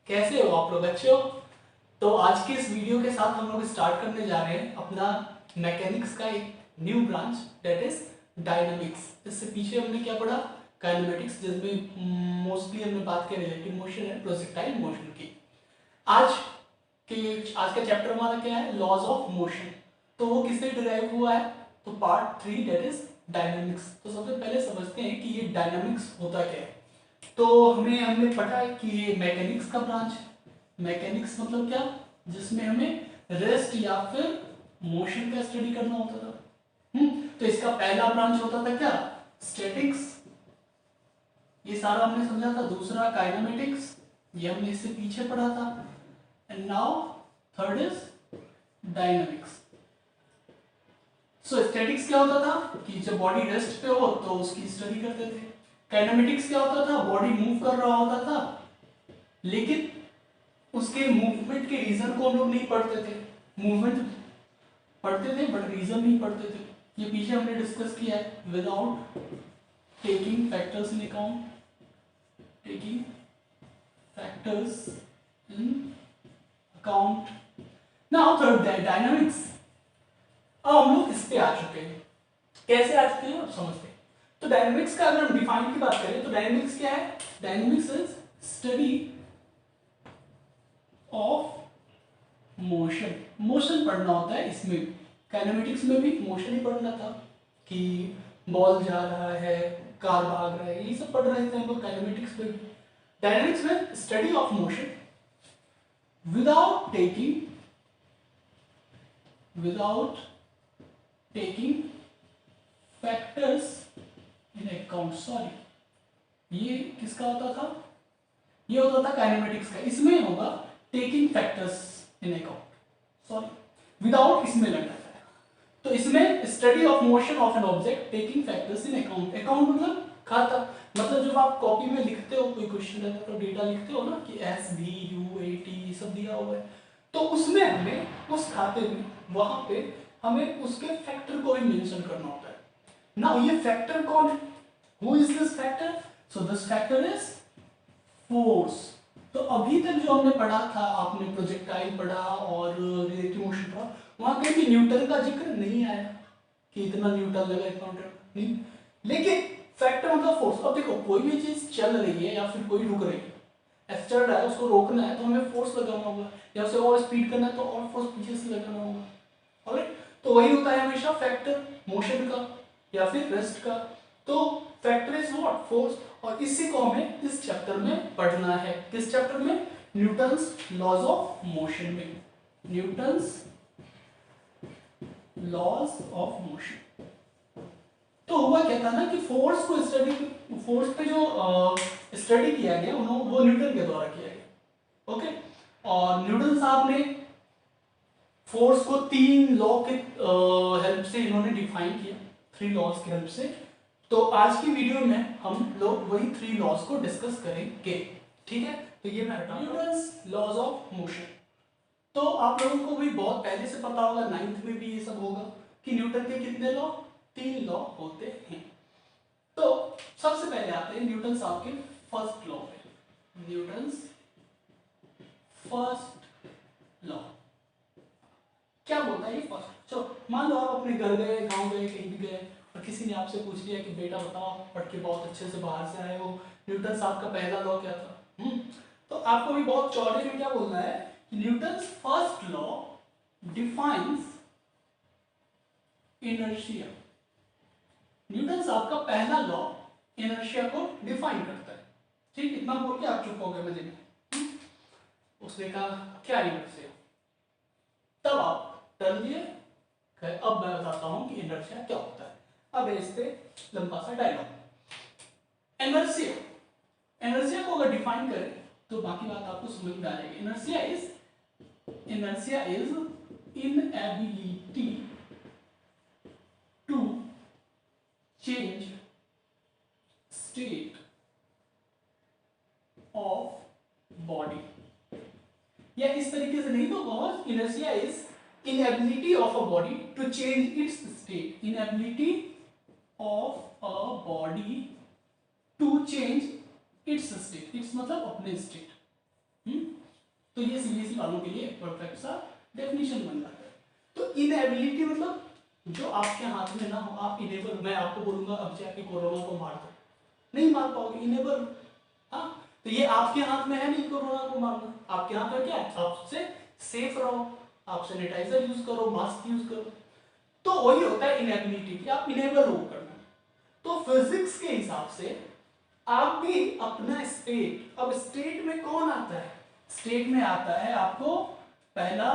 कैसे हो आप लोग? अच्छे हो? तो आज के इस वीडियो के साथ हम लोग स्टार्ट करने जा रहे हैं अपना मैकेनिक्स का एक new branch, that is dynamics. इससे पीछे हमने क्या पढ़ा? काइनेमेटिक्स, जिसमें मोस्टली हमने बात की relative motion and projectile motion की। आज आज का चैप्टर हमारा क्या है? Laws of motion. तो वो किससे डिराइव हुआ है? तो पार्ट 3 दैट इज डायनामिक्स। तो सबसे पहले समझते हैं कि ये डायनामिक्स होता क्या है। तो हमने पढ़ा है कि ये मैकेनिक्स का ब्रांच है। मैकेनिक्स मतलब क्या? जिसमें हमें रेस्ट या फिर मोशन का स्टडी करना होता था। तो इसका पहला ब्रांच होता था क्या? स्टैटिक्स, ये सारा हमने समझा था। दूसरा काइनेमेटिक्स, ये हमने इससे पीछे पढ़ा था। And now third is dynamics. So statics क्या होता था कि जब बॉडी रेस्ट पे हो तो उसकी स्टडी करते थे। काइनेमेटिक्स क्या होता था? बॉडी मूव कर रहा होता था, लेकिन उसके मूवमेंट के रीजन को हम लोग नहीं पढ़ते थे। मूवमेंट पढ़ते थे बट रीजन नहीं पढ़ते थे। ये पीछे हमने डिस्कस किया है। Without taking factors in account, taking factors in account. Now third dynamics. अब हम लोग इस पे आ चुके हैं। कैसे आ चुके हैं अब समझते हैं। तो डायनामिक्स का अगर हम डिफाइन की बात करें तो डायनामिक्स क्या है? Dynamics is study of motion. Motion पढ़ना होता है इसमें। काइनेमेटिक्स में भी मोशन ही पढ़ना था कि बॉल जा रहा है, कार भाग रहा है, ये सब पढ़ रहे थे हम लोग काइनेमेटिक्स में। डायनामिक्स में study of motion without taking factors in account. Sorry, ये किसका होता था? ये होता था काइनेमेटिक्स का। इसमें होगा taking factors in account. Sorry, without इसमें लगना है। तो इसमें study of motion of an object taking factors in account. Account मतलब खाता। मतलब जब आप कॉपी में लिखते हो, कोई क्वेश्चन रहता है तो डेटा लिखते हो ना कि S V U A T सब दिया हुआ है, तो उसमें हमें उस खाते में वहां पे हमें उसके फैक्टर को भी मेंशन करना होता है। नाउ ये फैक्टर कौन है? Who is this factor? So this factor is force. तो अभी तक जो हमने पढ़ा था, आपने प्रोजेक्टाइल पढ़ा और रिलेटिव मोशन पढ़ा, वहां कहीं भी न्यूटन का जिक्र नहीं आया कि इतना न्यूटन लगा, इतना न्यूटन नहीं। लेकिन फैक्टर मतलब फोर्स। अब देखो, कोई भी चीज चल रही है या फिर कोई रुक रही है, ऐसे चल रहा है, उसको रोकना है तो हमें फोर्स लगाना होगा, या उसे और स्पीड करना है तो और फोर्स पीछे से लगाना होगा। ऑलराइट, तो वही होता है हमेशा फैक्टर मोशन का या फिर रेस्ट का। तो फैक्टर इज व्हाट? फोर्स। और इसी को हमें इस चैप्टर में पढ़ना है। किस चैप्टर में? न्यूटन्स लॉज ऑफ मोशन में। Newton's laws of motion. तो हुआ क्या था ना कि फोर्स पे जो स्टडी किया गया वो न्यूटन के द्वारा किया गया। ओके, और न्यूटन साहब ने फोर्स को 3 लॉ के हेल्प से इन्होंने डिफाइन किया, 3 लॉज की हेल्प से। तो आज की वीडियो में हम लोग वही 3 लॉज को डिस्कस करेंगे। ठीक है, तो ये मैं हटाऊंगा न्यूटन्स लॉज ऑफ मोशन। तो आप लोगों को भी बहुत पहले से पता होगा, 9th में भी ये सब होगा कि न्यूटन के कितने लॉ? 3 लॉ होते हैं। तो सबसे पहले आते हैं न्यूटन साहब के फर्स्ट लॉ पे। न्यूटन्स फर्स्ट लॉ क्या बोलता है? ये फर्स्ट, चलो मान लो आप अपने घर गए, गांव गए, कहीं भी गए और किसी ने आपसे पूछ लिया कि बेटा बताओ, पढ़ के बहुत अच्छे से बाहर से आए हो, न्यूटन साहब का पहला लॉ क्या था? तो आपको भी बहुत चौड़े में क्या बोलना है कि Newton's first law defines inertia. Newton साहब का पहला लॉ इनर्शिया को डिफाइन करता है। ठीक, इतना बोल के आप चुप हो गए मजे में। उसने कहा क्या इनर्शिया? तब आप डर लिए। अब मैं बताता हूं कि इनर्शिया क्या होता है। अब इस पे लंबा सा डायलॉग। इनर्शिया, इनर्शिया को अगर डिफाइन करें तो बाकी बात आपको समझ में आ जाएगी। Inertia is inability to change state of body. या इस तरीके से नहीं तो बहुत, inertia is inability of a body to change its state. Inability of a body to change its state. Its मतलब अपने state। ये सीबीएसई वालों के लिए परफेक्ट सा डेफिनेशन बन जाता है। तो इनएबिलिटी मतलब जो आपके हाथ में ना हो, आप इनेबल, मैं आपको बोलूंगा अब जाके कोरोना को मार दो, नहीं मार पाओगे, इनेबल। हाँ, तो ये आपके हाथ में है नहीं कोरोना को मारना, आपके हाथ में क्या है, आपसे सेफ रहो, आप सैनिटाइजर यूज करो, मास्क यूज करो। तो वही होता है इनएबिलिटी कि आप इनेबल हो करना। तो फिजिक्स के हिसाब से आप भी अपना स्टेट, अब स्टेट में कौन आता है, स्टेट में आता है आपको पहला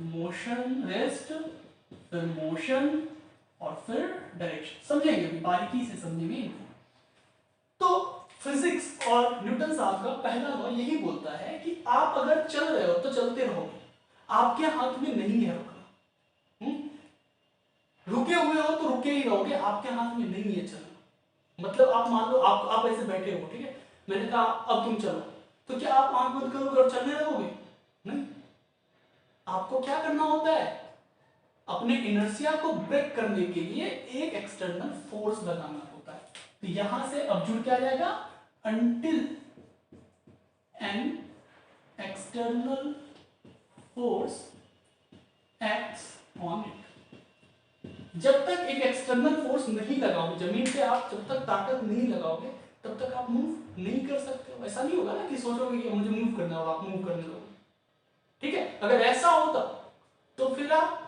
मोशन, रेस्ट, फिर मोशन और फिर डायरेक्शन। समझेंगे अभी बारीकी से समझेंगे इनको। तो फिजिक्स और न्यूटन साहब का पहला लॉ यही बोलता है कि आप अगर चल रहे हो तो चलते रहोगे, आपके हाथ में नहीं है रुकना। रुके हुए हो तो रुके ही रहोगे, आपके हाथ में नहीं है चलना। मतलब आप मान लो आप ऐसे बैठे हो, ठीक है, मैंने कहा अब तुम चलो, तो क्या आप आंख बंद करोगे और चलने लगोगे? नहीं, आपको क्या करना होता है, अपने इनर्शिया को ब्रेक करने के लिए एक एक्सटर्नल फोर्स लगाना होता है। तो यहां से अब जुड़ क्या जाएगा, until an external force acts on it। जब तक एक एक्सटर्नल फोर्स नहीं लगाओगे जमीन पे, आप जब तक ताकत नहीं लगाओगे तब तक आप मूव नहीं कर सकते हो। ऐसा नहीं होगा ना कि सोचोगे कि मुझे मूव करना होगा, आप मूव करने लगोगे, ठीक है। अगर ऐसा होता तो फिर आप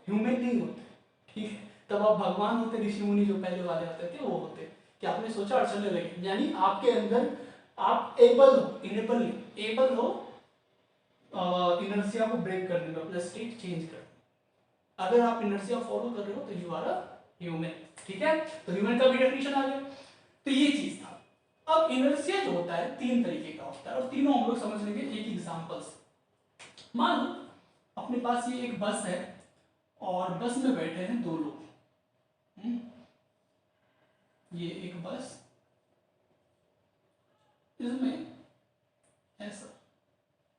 ह्यूमन नहीं होते, ठीक है, तब आप भगवान होते, ऋषि मुनि जो पहले वाले आते थे वो होते, कि आपने सोचा और चलने लगे। यानी आपके अंदर आप एबल हो, इनेबल नहीं, एबल हो इनर्शिया को ब्रेक करने में, अपना स्टेट चेंज करने। अगर आप इनर्शिया फॉलो कर रहे हो तो यू आर अ ह्यूमन, ठीक है। तो ह्यूमन का भी डेफिनेशन आ गया। तो ये चीज था। अब इनर्शिया जो होता है तीन तरीके का होता है, और तीनों हम लोग समझ लेंगे एक एग्जांपल से। मान लो अपने पास ये एक बस है और बस में बैठे हैं दो लोग। ये एक बस, इसमें ऐसा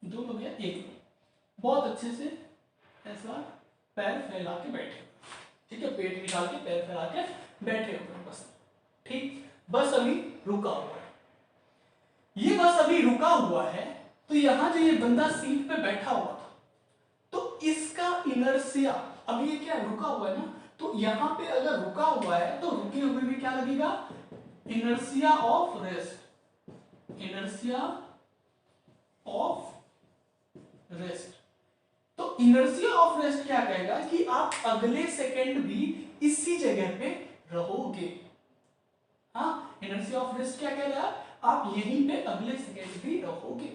दो लोग या एक लोग बहुत अच्छे से ऐसा पैर फैला के बैठे, ठीक है, पेट निकाल के पैर फैला के बैठे हुए बस, ठीक। बस अभी रुका हुआ है, ये बस अभी रुका हुआ है। तो यहां जो ये बंदा सीट पे बैठा हुआ था, तो इसका इनर्शिया, अभी ये क्या रुका हुआ है ना, तो यहां पे अगर रुका हुआ है तो रुके हुए में क्या लगेगा, inertia of rest, inertia of rest. तो इनर्शिया ऑफ रेस्ट क्या कहेगा कि आप अगले सेकंड भी इसी जगह पे रहोगे। हाँ, इनर्शिया ऑफ रेस्ट क्या कह रहा है, आप यहीं पे अगले सेकंड भी रहोगे।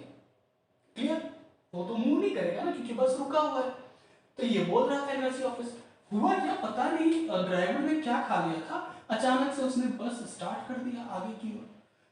क्लियर, वो तो मूव नहीं करेगा ना क्योंकि बस रुका हुआ है। तो ये बोल रहा था इनर्शिया ऑफ रेस्ट। हुआ क्या पता नहीं, ड्राइवर ने क्या खा लिया था, अचानक से उसने बस स्टार्ट कर दिया आगे की ओर।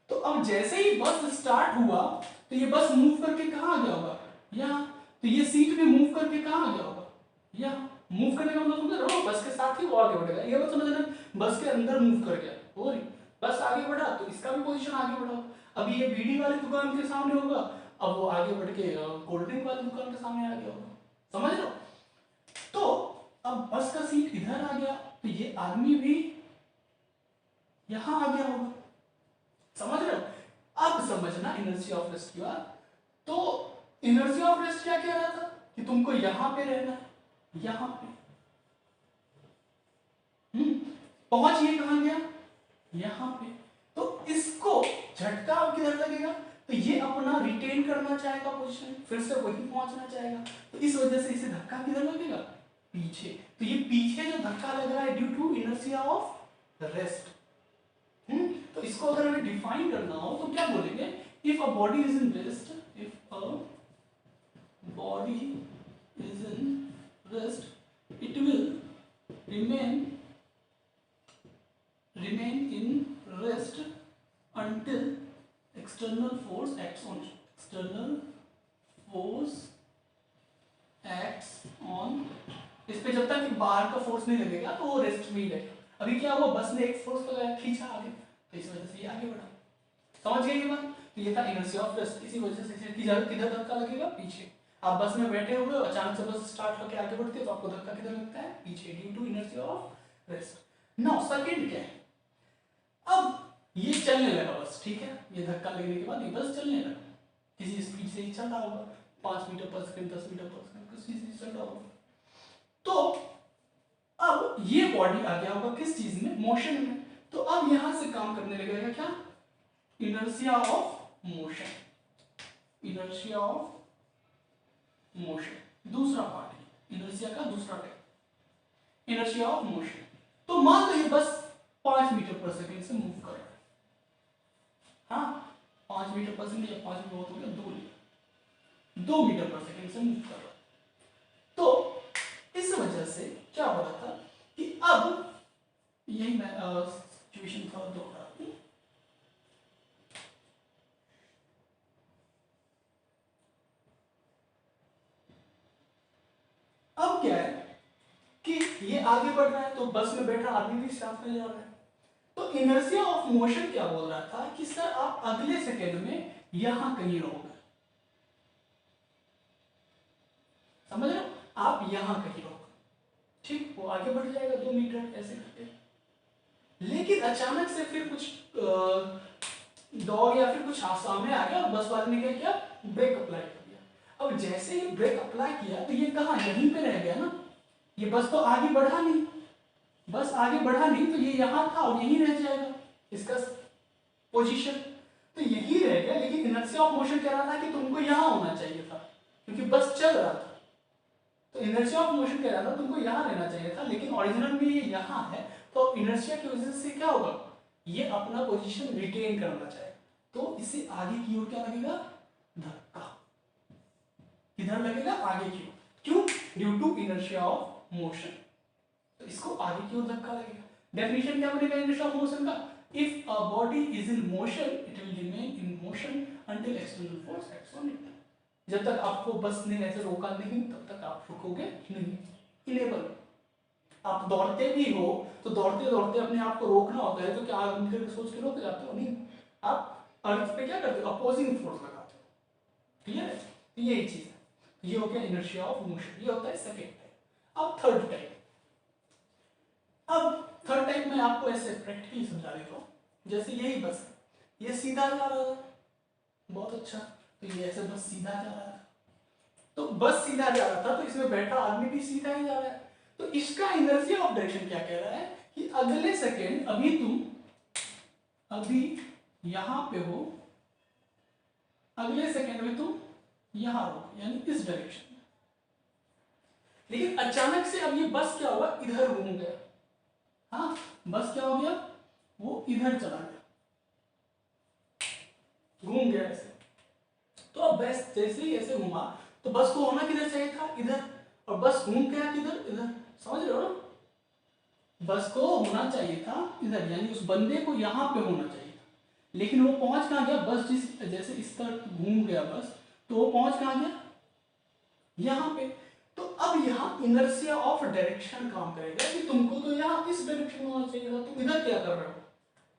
तो अब जैसे ही बस स्टार्ट हुआ तो ये बस मूव करके कहाँ आ गया होगा, यहाँ। तो ये सीट में मूव करके कहाँ आ गया होगा, यहाँ। मूव करने का मतलब समझ रहे हो, बस के साथ ही वो आगे बढ़ेगा, ये बात समझ रहे, बस के अंदर मूव कर गया हो रही, बस आगे बढ़ा तो इसका भी पोजीशन आगे बढ़ा। अभी ये बीड़ी वाली दुकान के सामने होगा, अब वो आगे बढ़ के कोल्ड ड्रिंक वाली दुकान के सामने आ गया होगा, समझ रहे हो। तो अब बस का सीट इधर आ गया तो ये आदमी भी यहां आ गया होगा, समझ रहे हो। अब समझना इनर्शिया ऑफ रेस्ट की बात। तो इनर्शिया ऑफ रेस्ट क्या कह रहा था कि तुमको यहां पे रहना है, यहां पे। पहुंच ये कहां गया, यहां पे। तो इसको झटका अब किधर लगेगा, तो ये अपना रिटेन करना चाहेगा पोजीशन, फिर से वही पहुंचना चाहेगा। तो इस वजह से इसे धक्का किधर लगेगा, पीछे। तो ये पीछे जो धक्का लग रहा है due to inertia of rest. तो इसको अगर हमें डिफाइन करना हो तो क्या बोलेंगे, if a body is in rest, if a body is in rest it will remain in rest until external force acts on it. External force acts on, इस पे जब तक बाहर का फोर्स नहीं लगेगा तो वो रेस्ट में ही रहेगा। अभी क्या हुआ, बस ने एक फोर्स लगाया, खींचा आगे, तो इस वजह से ये आगे बढ़ा। समझ गए ये बात। तो ये था इनर्शिया ऑफ रेस्ट। इसी वजह से इसे किधर धक्का लगेगा, पीछे। आप बस में बैठे हुए हो, अचानक से बस स्टार्ट होकर आगे बढ़ती है तो आपको धक्का किधर लगता है, पीछे, due to inertia of rest. Now second क्या है, अब ये चलने लगा बस, ठीक है, ये धक्का लगने के बाद ये बस चलने लगा, किसी स्पीड से ही चल रहा होगा। 5 मीटर पर सेकंड, 10 मीटर पर सेकंड, किसी चीज चल रहा होगा। तो अब ये बॉडी आ गया होगा किस चीज में, मोशन में। तो अब यहां से काम करने लगेगा क्या, inertia of motion, inertia of motion दूसरा पार्ट है, इनर्शिया का दूसरा टाइप, इनर्शिया ऑफ मोशन। तो मान लो ये बस 5 मीटर पर सेकंड से मूव कर रहा है, हाँ 5 मीटर पर सेकंड या 5 बहुत हो गया, 2 मीटर पर सेकंड से मूव कर रहा है। तो इस वजह से क्या हो रहा था कि अब यही मैं सिचुएशन थोड़ा दोहरा हूं। अब क्या है कि ये आगे बढ़ रहा है, तो बस में बैठा आदमी भी साथ में जा रहा है। तो इनर्शिया ऑफ मोशन क्या बोल रहा था कि सर आप अगले सेकंड में यहां कहीं रहोगे, समझ रहे हो, आप यहां कहीं रहोगे, ठीक, वो आगे बढ़ जाएगा 2 मीटर ऐसे करके। लेकिन अचानक से फिर कुछ डॉग या फिर कुछ सामने आ गया और बस वाले ने क्या किया, ब्रेक अप्लाई कर दिया। अब जैसे ही ब्रेक अप्लाई किया तो ये कहां, यहीं पे रह गया ना, ये बस तो आगे बढ़ा नहीं, बस आगे बढ़ा नहीं, तो ये यहां था और यहीं रह जाएगा इसका पोजीशन, तो यहीं रह गया। लेकिन इनर्शिया ऑफ मोशन कह रहा था कि तुमको यहां होना चाहिए था, क्योंकि बस चल रहा था। तो इनर्शिया ऑफ मोशन कह रहा था तुमको यहां रहना चाहिए था, लेकिन ओरिजिनल में ये यहां है। तो इनर्शिया की वजह से क्या होगा, ये अपना पोजीशन रिटेन करना चाहेगा, तो इसे आगे की ओर क्या लगेगा, धक्का, किधर लगेगा, आगे की ओर, क्यों, due to inertia of motion, तो इसको आगे की ओर धक्का लगेगा। डेफिनेशन क्या बनेगा इनर्शिया ऑफ मोशन का, if a body is in motion it will remain in motion until external force acts on it. जब तक आपको बस ने ऐसे रोका नहीं तब तक आप रुकोगे नहीं, इनेबल। आप दौड़ते भी हो तो दौड़ते दौड़ते अपने आप को रोकना होता है, तो क्या आप उनके सोच के रोक जाते हो, नहीं, आप अर्थ पे क्या करते हो, अपोजिंग फोर्स लगाते हो, क्लियर है, तो यही चीज है। ये हो गया इनर्शिया ऑफ मोशन, ये होता है सेकेंड टाइप। अब थर्ड टाइप, अब थर्ड टाइप में आपको ऐसे प्रैक्टिकली समझा देता हूँ। जैसे यही बस ये सीधा जा रहा था, बहुत अच्छा, तो ये ऐसे बस सीधा जा रहा था, तो बस सीधा जा रहा था तो इसमें बैठा आदमी भी सीधा ही जा रहा है। तो इसका इनर्शिया ऑफ डायरेक्शन क्या कह रहा है कि अगले सेकेंड अभी तुम अभी यहां पे हो, अगले सेकेंड में तुम यहां हो, यानी इस डायरेक्शन में। लेकिन अचानक से अब ये बस क्या हुआ, इधर घूम गया, हाँ बस क्या हो गया, वो इधर चला गया, घूम गया ऐसे। तो अब बस जैसे ही ऐसे घूमा तो बस को होना किधर चाहिए था, इधर, और बस घूम गया किधर, इधर, समझ रहे हो ना, बस को होना चाहिए था इधर, यानी उस बंदे को यहां पे होना चाहिए था, लेकिन वो पहुंच कहां गया, बस जिस जैसे इस तरफ घूम गया बस, तो वो पहुंच कहां गया, यहां पे। तो अब यहाँ इनर्शिया ऑफ डायरेक्शन काम करेगा कि तुमको तो यहाँ इस डायरेक्शन में होना चाहिए था, तुम इधर क्या कर रहे हो,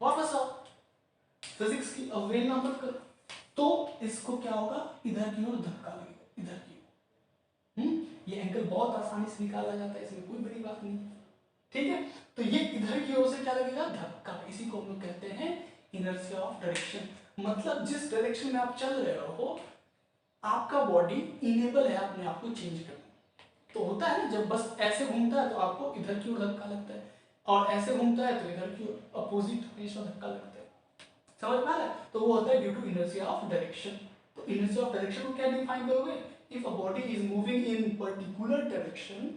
वापस आओ, फिजिक्स की अवहेलना मत करो। तो इसको क्या होगा, इधर की ओर धक्का लगेगा, इधर की ओर। ये एंगल बहुत आसानी से निकाला जाता है, इसमें कोई बड़ी बात नहीं, ठीक है। तो ये इधर की ओर से क्या लगेगा, धक्का, इसी को हम लोग कहते हैं इनर्शिया ऑफ डायरेक्शन। मतलब जिस डायरेक्शन में आप चल रहे हो आपका बॉडी इनेबल है अपने आप को चेंज करने। तो होता है ना, जब बस ऐसे घूमता है तो आपको इधर की ओर धक्का लगता है, और ऐसे घूमता है तो इधर की ओर अपोजिट हमेशा धक्का लगता है, समझ में आ रहा है। तो वो होता है due to inertia of direction. तो इनर्शिया ऑफ डायरेक्शन को क्या डिफाइन करोगे, if a body is moving in particular direction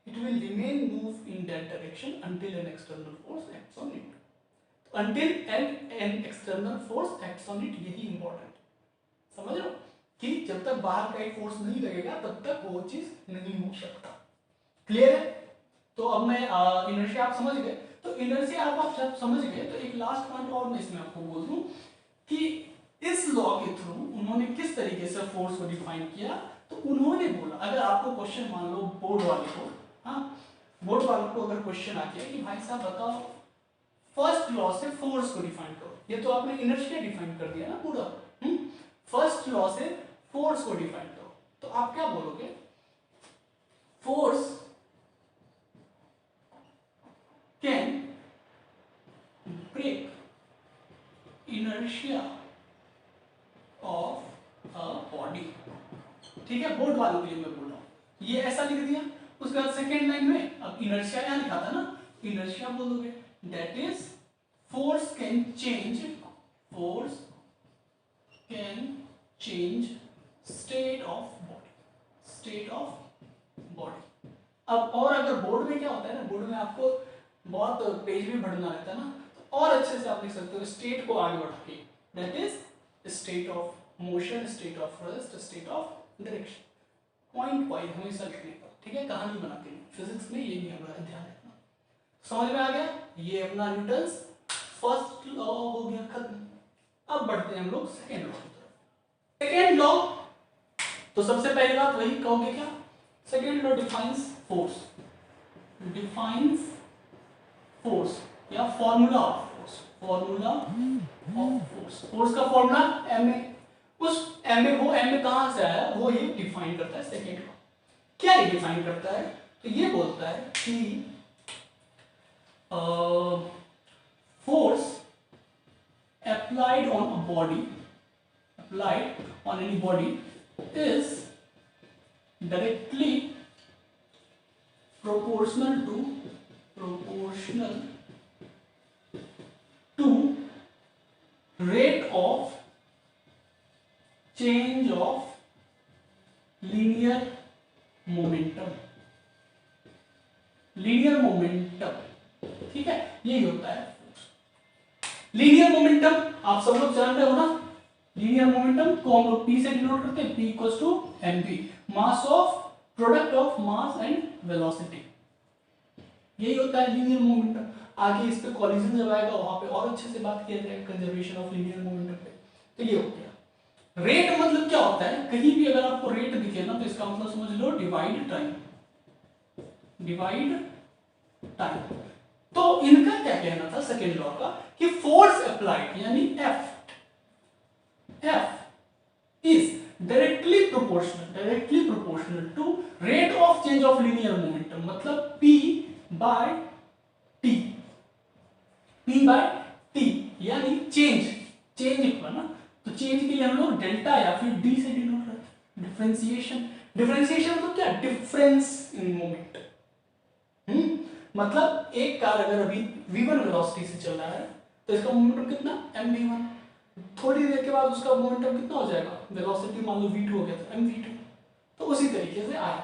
it will remain move in that direction until an external force acts on it. Until an external force acts on it, यही important, समझ रहे हो, कि जब तक बाहर का एक फोर्स नहीं लगेगा तब तक वो चीज नहीं हो सकता, क्लियर है। तो अब मैं इनर्शिया आप समझ गए, तो इनर्शिया आप जब समझ गए तो एक लास्ट पॉइंट और मैं इसमें आपको बोल दूं कि इस लॉ के थ्रू उन्होंने किस तरीके से फोर्स को डिफाइन किया। तो उन्होंने बोला, अगर आपको क्वेश्चन मान लो बोर्ड वाले को, हाँ बोर्ड वाले को अगर क्वेश्चन आ गया कि भाई साहब बताओ फर्स्ट लॉ से फोर्स को डिफाइन करो, ये तो आपने इनर्शिया डिफाइन कर दिया ना पूरा, फर्स्ट लॉ से फोर्स को डिफाइन करो, तो आप क्या बोलोगे, force can break inertia of a body, ठीक है, बोर्ड वालों के लिए मैं बोल रहा हूँ। ये ऐसा लिख दिया, उसके बाद सेकेंड लाइन में अब इनर्शिया यहाँ लिखा था ना, इनर्शिया बोलोगे, that is force can change, force can change state of body, state of body. अब और अगर बोर्ड में क्या होता है ना, बोर्ड में आपको बहुत पेज भी बढ़ना रहता है ना, तो और अच्छे से आप लिख सकते हो स्टेट को आगे बढ़ा के, that is state of motion, state of rest, state of direction. Point wise हमेशा लिखने का, ठीक है, कहानी बनाते हैं फिजिक्स में, ये नियम है, ध्यान रखना। समझ में आ गया? ये अपना न्यूटन्स फर्स्ट लॉ हो गया खत्म। अब बढ़ते हैं हम लोग सेकेंड लॉ की तरफ। सेकेंड लॉ, तो सबसे पहली बात वही कहोगे क्या, second law defines force, defines force या formula of force, formula of force. Force का फॉर्मूला एम ए, उस एम ए, वो एम ए कहां से आया, वो ये डिफाइन करता है सेकेंड लॉ। क्या ये डिफाइन करता है, तो ये बोलता है कि force applied on a body, applied on any body is directly proportional to rate of change of linear momentum, linear momentum, ठीक है, यही होता है लीनियर मोमेंटम। आप सब लोग जान रहे हो ना, लीनियर मोमेंटम को हम लोग P से डिनोट करते हैं, P equals to mv, mass of product of mass and velocity, यही होता है लीनियर मोमेंटम। आगे इस पे कॉलिजन जब आएगा वहां पे और अच्छे से बात किया जाएगा कंजर्वेशन ऑफ लीनियर मोमेंटम पे। तो ये हो गया। रेट मतलब क्या होता है, कहीं भी अगर आपको रेट दिखे ना, तो इसका मतलब समझ लो डिवाइड टाइम, डिवाइड टाइम। तो इनका क्या कहना था सेकेंड लॉ का, कि फोर्स अप्लाइड यानी F is directly proportional to rate of change of linear momentum, मतलब P बाय T, यानी चेंज पर ना, तो चेंज के लिए हम लोग डेल्टा या फिर D से डिनोट करते हैं। डिफरेंशिएशन तो क्या, डिफरेंस इन मोमेंट। मतलब एक कार अगर अभी v1 वेलोसिटी से चल रहा है, तो इसका मोमेंटम कितना, mv1, थोड़ी देर के बाद उसका मोमेंटम कितना हो जाएगा, वेलोसिटी मान लो v2 हो गया तो mv2। तो उसी तरीके से आया।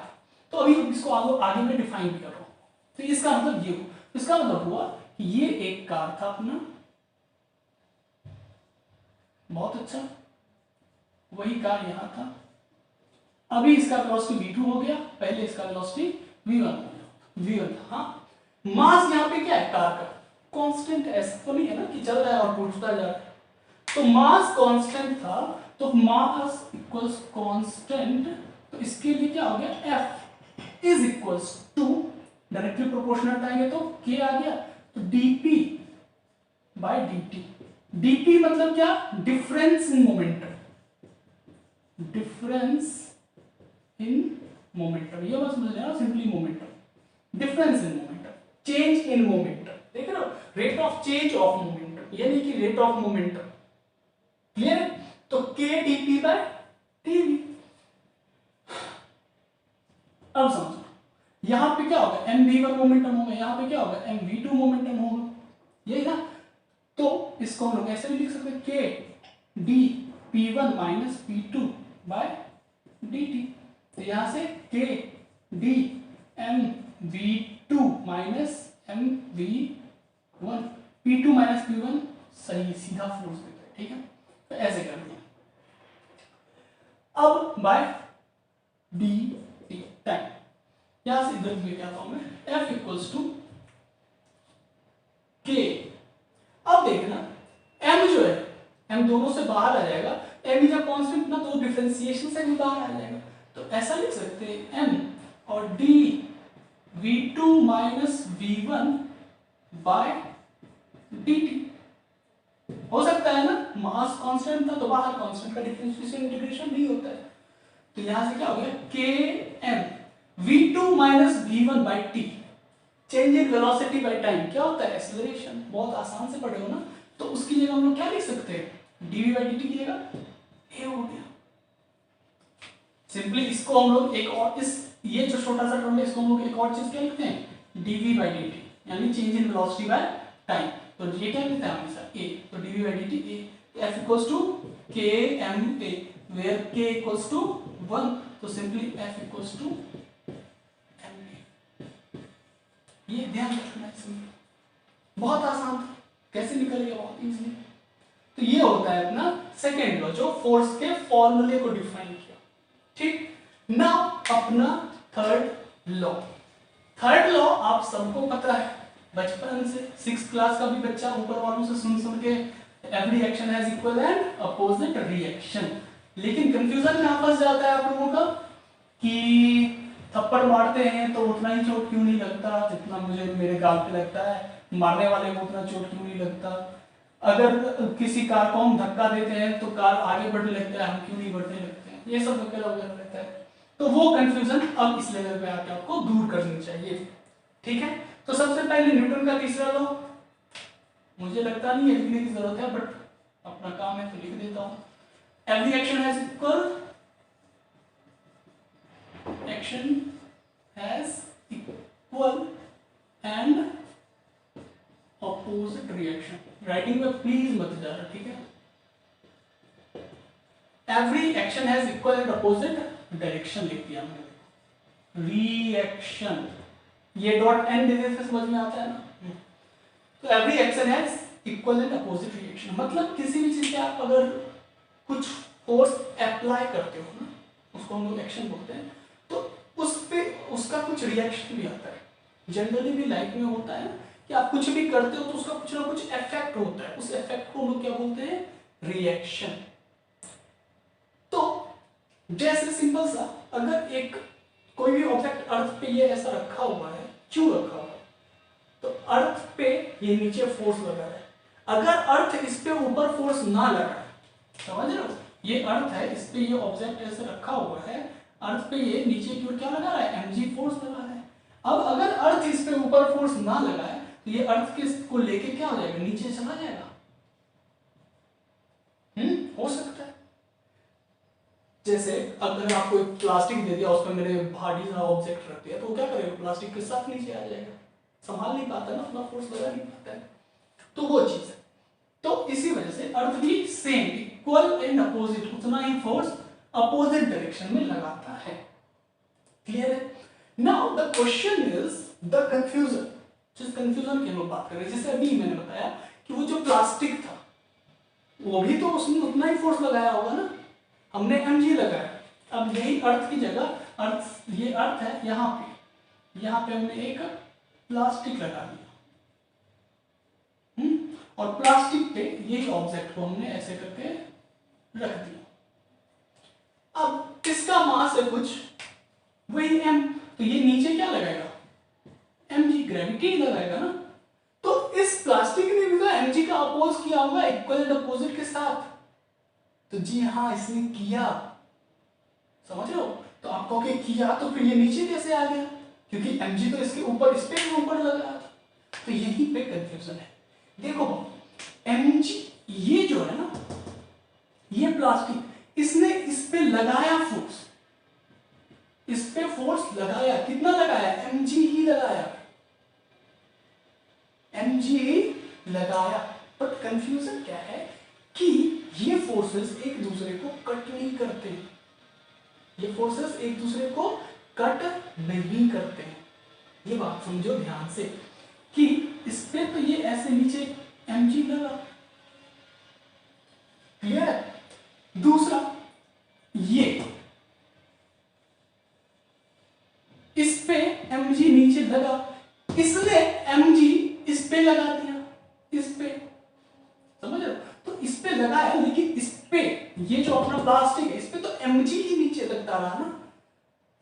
तो अभी इसको आगे में डिफाइन भी कर रहा हूं। तो इसका मतलब ये हो, इसका मतलब हुआ कि ये एक कार था अपना, बहुत अच्छा, वही कार यहां था। अभी इसका वेलोसिटी v2 हो गया, पहले इसका वेलोसिटी v1 था। हाँ, मास यहाँ पे क्या है कार का, कांस्टेंट, ऐसा तो नहीं है ना कि चल रहा है और टूटता जा रहा है। तो मास कांस्टेंट था, तो मास इक्वल्स कांस्टेंट, तो इसके लिए क्या हो गया, F is equals to, directly proportional हटाएंगे तो K आ गया, तो dP बाय dt। dP मतलब क्या, difference in momentum, difference in momentum, ये बस समझ लेना, simply momentum, difference in momentum, change in momentum, देख रहे हो, rate of change of momentum, ये नहीं कि रेट ऑफ मोमेंटम। क्लियर? तो k dp बाय dv। अब समझो, यहां पे क्या होगा, mv1 मोमेंटम होगा, यहां पे क्या होगा, mv2 मोमेंटम होगा, यही ना। तो इसको हम लोग ऐसे भी लिख सकते हैं, k d p1 minus p2 by dt। तो यहां से k d mv2 minus mv1, p2 minus p1 सही सीधा फोर्स देता है, ठीक है। तो ऐसे कर दिया। अब बाय dt टाइम, यहां से इधर लेके आता हूं मैं, F इक्वल्स टू K। अब देखना M जो है, M दोनों से बाहर आ जाएगा, M इज अ कांस्टेंट ना, तो डिफरेंशिएशन से भी बाहर आ जाएगा। तो ऐसा लिख सकते हैं M और D v2 minus v1 bye dt। हो सकता है ना, मास कांस्टेंट था तो बाहर कांस्टेंट का डिफरेंशिएशन इंटीग्रेशन भी होता है। तो यहां से क्या हो गया, km v2 minus v1 by t, change in velocity by time, क्या होता है, एक्सेलरेशन। बहुत आसान से पढ़े हो ना, तो उसकी जगह हम लोग क्या लिख सकते हैं, dv बाय dt की जगह a हो गया। सिंपली इसको हम लोग एक और इस ये जो छोटा सा टर्म है इसको हम लोग एक और चीज क्या लिखते हैं डीवी बाई डी टी, यानी change in velocity by time. तो ये क्या लिखते हैं हमेशा ए, तो dv by d t a, F equals to k m a, where k equals to 1, तो simply F equals to m a. ये ध्यान रखना है इसमें, बहुत आसान था, कैसे निकल गया बहुत इजीली। तो ये होता है अपना सेकेंड लॉ जो फोर्स के फॉर्मूले को डिफाइन किया। ठीक, नाउ अपना थर्ड लॉ। थर्ड लॉ आप सबको पता है बचपन से, 6th क्लास का भी बच्चा ऊपर वालों से सुन के every action has equal and opposite reaction. लेकिन कंफ्यूजन में फंस जाता है आप लोगों का कि थप्पड़ मारते हैं तो उतना ही चोट क्यों नहीं लगता जितना मुझे मेरे गाल पे लगता है, मारने वाले को उतना चोट क्यों नहीं लगता, अगर किसी कार को हम धक्का देते हैं तो कार आगे बढ़ने लगता है, हम क्यों नहीं बढ़ने लगते हैं, ये सब वगैरह वगैरह रहता है। तो वो कंफ्यूजन अब इस लेवल पे आके आपको दूर करनी चाहिए। ठीक है, तो सबसे पहले न्यूटन का तीसरा लॉ, मुझे लगता नहीं है लिखने की जरूरत है, बट अपना काम है तो लिख देता हूं। Every action has equal and opposite reaction. Writing में प्लीज मत जाना, ठीक है। Every action has equal and opposite direction लिख दिया हमने। रिएक्शन, ये डॉट एंड देने से समझ में आता है ना। तो every action has equal and opposite reaction, मतलब किसी भी चीज पे आप अगर कुछ फोर्स अप्लाई करते हो ना, उसको हम लोग एक्शन बोलते हैं, तो उस पे उसका कुछ रिएक्शन भी आता है। जनरली भी लाइफ में होता है कि आप कुछ भी करते हो तो उसका कुछ ना कुछ इफेक्ट होता है, उस इफेक्ट को हम लोग क्या बोलते हैं, रिएक्शन। तो जैसे सिंपल सा, अगर एक कोई भी ऑब्जेक्ट अर्थ पे ये ऐसा रखा हुआ है, क्यों रखा हुआ है, तो अर्थ पे ये नीचे फोर्स लगा है। अगर अर्थ इस पे ऊपर फोर्स ना लगाए, समझ रहे हो, ये अर्थ है, इस पे ये ऑब्जेक्ट ऐसे रखा हुआ है, अर्थ पे ये नीचे की ओर क्या लगा रहा है, mg फोर्स लगा रहा है। अब अगर अर्थ इस पे ऊपर फोर्स ना लगाए तो ये अर्थ के को लेके क्या हो जाएगा, नीचे चला जाएगा। हो सकता है। जैसे अगर आपको एक प्लास्टिक दे दिया, उस पर मैंने भारी सा ऑब्जेक्ट रख दिया, तो वो क्या करेगा, प्लास्टिक के साथ नीचे आ जाएगा, संभाल नहीं पाता ना, अपना फोर्स लगा नहीं पाता है। तो वो चीज है। तो इसी वजह से अर्थ भी सेम इक्वल एंड अपोजिट, उतना ही फोर्स अपोजिट डायरेक्शन में लगाता है। क्लियर है? Now the question is the confusion. जिस कंफ्यूजन की हम बात कर रहे हैं, जैसे अभी मैंने बताया कि वो जो प्लास्टिक था वो भी तो उसने उतना ही फोर्स लगाया होगा ना, हमने mg लगाया। अब यही अर्थ की जगह, अर्थ ये अर्थ है, यहाँ पे हमने एक प्लास्टिक लगा दिया, और प्लास्टिक पे यही ऑब्जेक्ट को हमने ऐसे करके रख दिया। अब इसका मास है कुछ, वही m, तो ये नीचे क्या लगाएगा, mg, ग्रेविटी लगाएगा ना। तो इस प्लास्टिक ने भी तो mg का अपोज किया होगा इक्वल एंड अपोजिट के साथ। तो जी हाँ, इसने किया, समझ रहे हो। तो आप कहोगे किया तो फिर ये नीचे कैसे आ गया, क्योंकि mg तो इसके ऊपर, इस पे ऊपर लगा था। तो यहीं पे कंफ्यूजन है। देखो mg ये जो है ना, ये प्लास्टिक, इसने इस पे लगाया फोर्स, इस पे फोर्स लगाया, कितना लगाया, mg ही लगाया, mg ही लगाया। बट कंफ्यूजन क्या है कि ये फोर्सेस एक दूसरे को कट नहीं करते, ये फोर्सेस एक दूसरे को कट नहीं करते। ये बात समझो ध्यान से कि इस पे तो ये ऐसे नीचे mg लगा, क्लियर है। दूसरा ये इस पे mg नीचे लगा, इसने mg इस पे लगा दिया, इस पे, समझ रहे हो। तो इस पे लगाया, लेकिन इस पे ये जो अपना प्लास्टिक है, इस पे तो mg ही नीचे लगता रहा ना,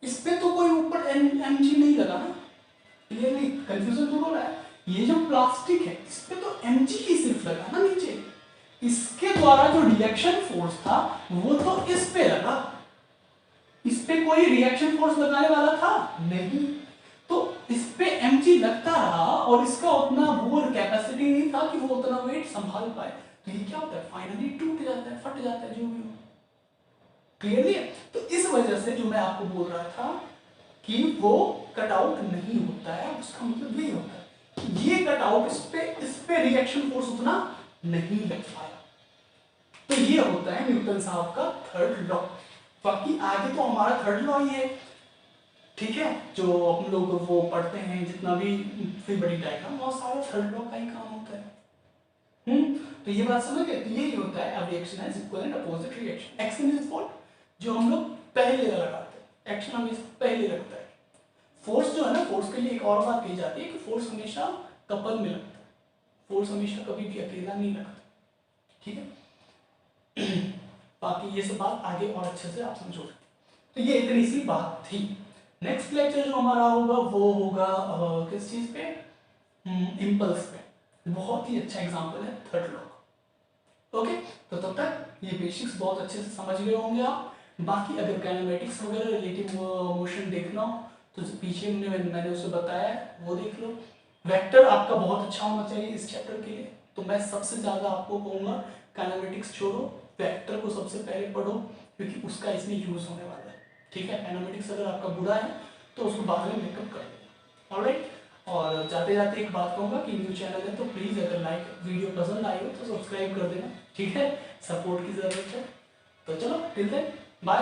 इस पे तो कोई ऊपर mg नहीं लगा ना। क्लियरली कंफ्यूजन दूर हो रहा है। ये जो प्लास्टिक है, इस पे तो mg ही सिर्फ लगा ना नीचे, इसके द्वारा जो रिएक्शन फोर्स था वो तो इस पे लगा, इस पे कोई रिएक्शन फोर्स लगाने वाला था नहीं। तो इस पे mg लगता रहा और इसका उतना वो कैपेसिटी नहीं था कि वो उतना वेट संभाल पाए। तो ये क्या होता है, फाइनली टूट जाता है, फट जाता है, जो भी हो। क्लियरली है। तो इस वजह से जो मैं आपको बोल रहा था कि वो कट आउट नहीं होता है, उसका मतलब यही होता है ये कट आउट इस पे रिएक्शन फोर्स उतना नहीं लग पाया। तो ये होता है न्यूटन साहब का थर्ड लॉ। बाकी आगे तो हमारा थर्ड लॉ ही है, ठीक है, जो हम लोग वो पढ़ते हैं जितना भी फ्री बॉडी डायग्राम, वो सारा थर्ड लॉ का ही काम होता है। तो ये बात समझ गए। तो यही होता है अब reaction is equal and opposite reaction. Action is force जो हम लोग पहले लगाते हैं, एक्शन हमेशा पहले लगता है। फोर्स जो है ना, फोर्स के लिए एक और बात कही जाती है कि फोर्स हमेशा कपल में लगता है, फोर्स हमेशा कभी भी अकेला नहीं लगता, ठीक है। बाकी ये सब बात आगे और अच्छे से आप समझोगे। तो ये इतनी सी बात थी। नेक्स्ट लेक्चर जो हमारा होगा वो होगा किस चीज पे, इम्पल्स पे। बहुत ही अच्छा एग्जांपल है थर्ड लॉ। ओके, तो तब तक ये बेसिक्स बहुत अच्छे से समझ गए होंगे आप। बाकी अगर काइनेमेटिक्स वगैरह रिलेटिव मोशन देखना हो तो जो पीछे मैंने उसे बताया है वो देख लो। वेक्टर आपका बहुत अच्छा होना चाहिए इस चैप्टर के लिए, तो मैं सबसे ज़्यादा आपको कहूँगा काइनेमेटिक्स छोड़ो, वेक्टर को सबसे पहले पढ़ो, क्योंकि उसका इसमें यूज़ होने वाला है, ठीक है। काइनेमेटिक्स अगर आपका बुरा है तो उसको बाद में मेकअप कर देना, ऑलराइट। और जाते जाते एक बात कहूँगा कि न्यू चैनल है तो प्लीज़ अगर वीडियो पसंद आई हो तो सब्सक्राइब कर देना, ठीक है, सपोर्ट की ज़रूरत है। तो चलो टिल देन बाय।